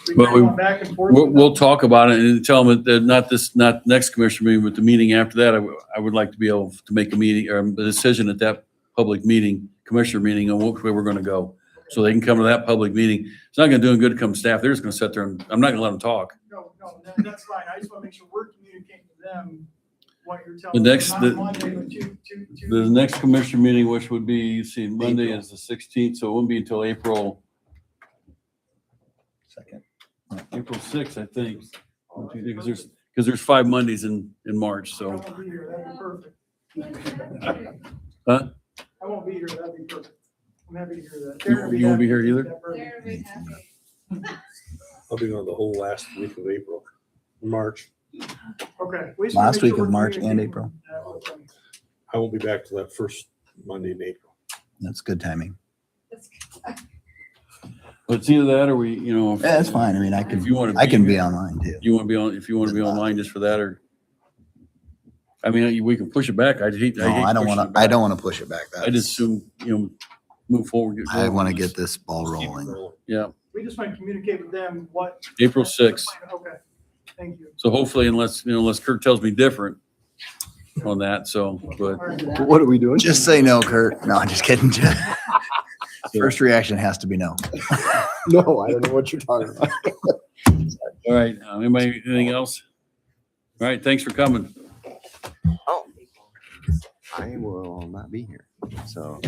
We Well, kind of went back and forth. We'll talk about it and tell them that not next commissioner meeting, but the meeting after that, I would like to be able to make a meeting or a decision at that public meeting, commissioner meeting on which way we're gonna go. So they can come to that public meeting. It's not gonna do them good to come staff. They're just gonna sit there and, I'm not gonna let them talk. No, that's fine. I just want to make sure we're communicating to them what you're telling The them. next- Not the- Monday, but two. The next commissioner meeting, which would be, see, Monday is the 16th, so it won't be until April Second. April 6th, I think. Because there's 5 Mondays in March, I so. won't be here, that'd be perfect. Huh? I won't be here, that'd be perfect. I'm happy to hear that. You- Darren would you won't be happy here to either? see that perfect. They're very happy. I'll be on the whole last week of April, March. Okay. we just wanna Last make week sure of we're March and communicating April. that with them. I won't be back till that first Monday in April. That's good timing. But it's either that or we, you know. Yeah, that's fine. I mean, I If you want to. I can be online too. You want to be on, if you want to be online just for that, or, I mean, we can push it back. I hate. No, I don't want to, I don't want to push it back. I just assume, move forward. get I going want to on get this. this ball Keep it rolling. rolling. Yeah, We just want to communicate with them what. April 6th. Okay, thank you. So hopefully, unless Kirk tells me different on that, so, but. All right. What are we doing? Just say no, Kurt. No, I'm just kidding. First reaction has to be no. No, I don't know what you're talking about. All right, anybody, anything else? All right, thanks for coming. Oh, I will not be here, so.